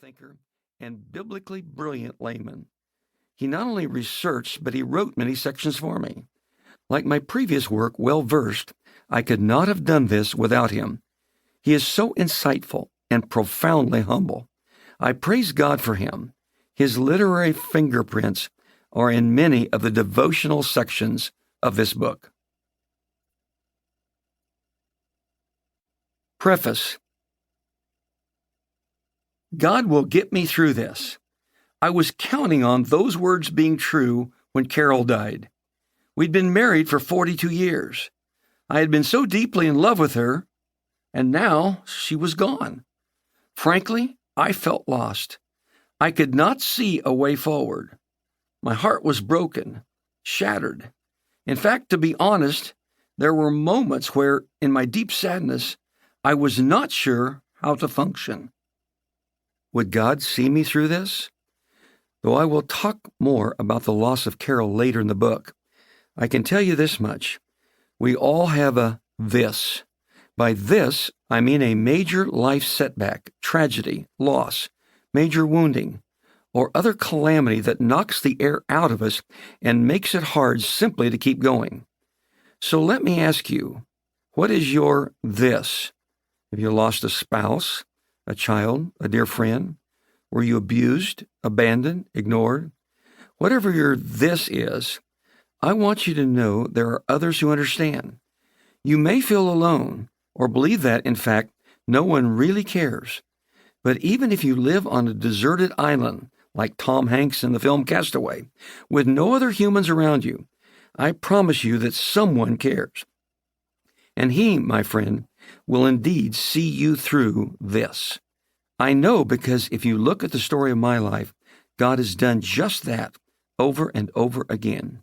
thinker and biblically brilliant layman. He not only researched, but he wrote many sections for me. Like my previous work, well-versed, I could not have done this without him. He is so insightful and profoundly humble. I praise God for him. His literary fingerprints are in many of the devotional sections of this book. Preface. God will get me through this. I was counting on those words being true when Carol died. We'd been married for 42 years. I had been so deeply in love with her, and now she was gone. Frankly, I felt lost. I could not see a way forward. My heart was broken, shattered. In fact, to be honest, there were moments where, in my deep sadness, I was not sure how to function. Would God see me through this? Though I will talk more about the loss of Carol later in the book, I can tell you this much. We all have a this. By this, I mean a major life setback, tragedy, loss, major wounding, or other calamity that knocks the air out of us and makes it hard simply to keep going. So let me ask you, what is your this? Have you lost a spouse, a child, a dear friend? Were you abused, abandoned, ignored? Whatever your this is, I want you to know there are others who understand. You may feel alone or believe that, in fact, no one really cares. But even if you live on a deserted island, like Tom Hanks in the film Castaway, with no other humans around you, I promise you that someone cares. And he, my friend, will indeed see you through this. I know because if you look at the story of my life, God has done just that over and over again.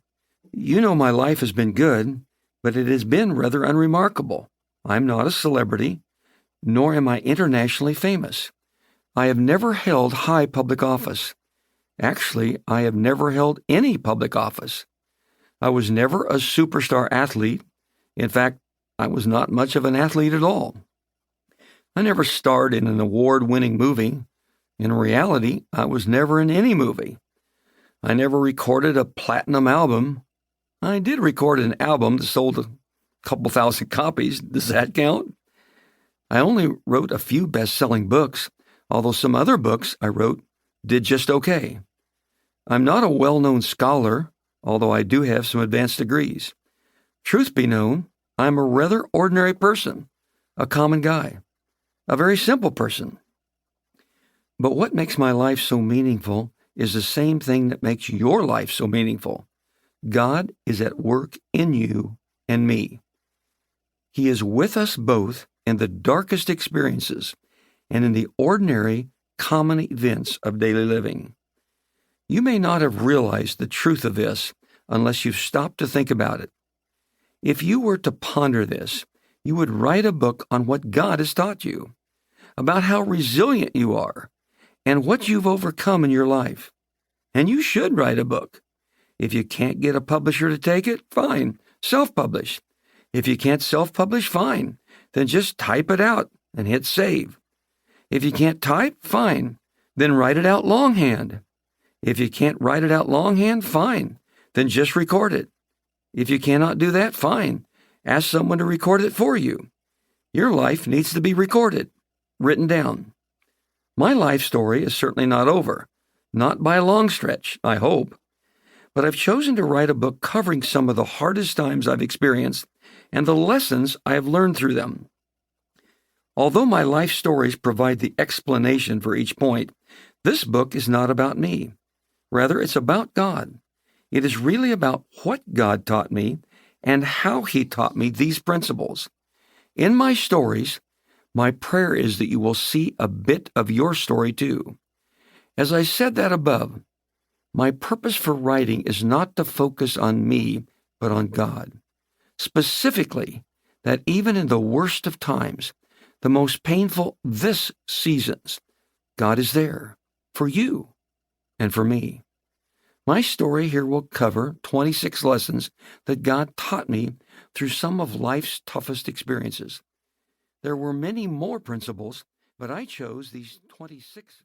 You know my life has been good, but it has been rather unremarkable. I'm not a celebrity, nor am I internationally famous. I have never held high public office. Actually, I have never held any public office. I was never a superstar athlete. In fact, I was not much of an athlete at all. I never starred in an award-winning movie. In reality, I was never in any movie. I never recorded a platinum album. I did record an album that sold a couple thousand copies. Does that count? I only wrote a few best-selling books, although some other books I wrote did just okay. I'm not a well-known scholar, although I do have some advanced degrees. Truth be known, I'm a rather ordinary person, a common guy, a very simple person. But what makes my life so meaningful is the same thing that makes your life so meaningful. God is at work in you and me. He is with us both in the darkest experiences and in the ordinary, common events of daily living. You may not have realized the truth of this unless you've stopped to think about it. If you were to ponder this, you would write a book on what God has taught you, about how resilient you are, and what you've overcome in your life. And you should write a book. If you can't get a publisher to take it, fine, self-publish. If you can't self-publish, fine, then just type it out and hit save. If you can't type, fine, then write it out longhand. If you can't write it out longhand, fine, then just record it. If you cannot do that, fine, ask someone to record it for you. Your life needs to be recorded, written down. My life story is certainly not over, not by a long stretch, I hope. But I've chosen to write a book covering some of the hardest times I've experienced and the lessons I have learned through them. Although my life stories provide the explanation for each point, this book is not about me. Rather, it's about God. It is really about what God taught me and how He taught me these principles. In my stories, my prayer is that you will see a bit of your story too. As I said that above, my purpose for writing is not to focus on me, but on God. Specifically, that even in the worst of times, the most painful this seasons, God is there for you and for me. My story here will cover 26 lessons that God taught me through some of life's toughest experiences. There were many more principles, but I chose these 26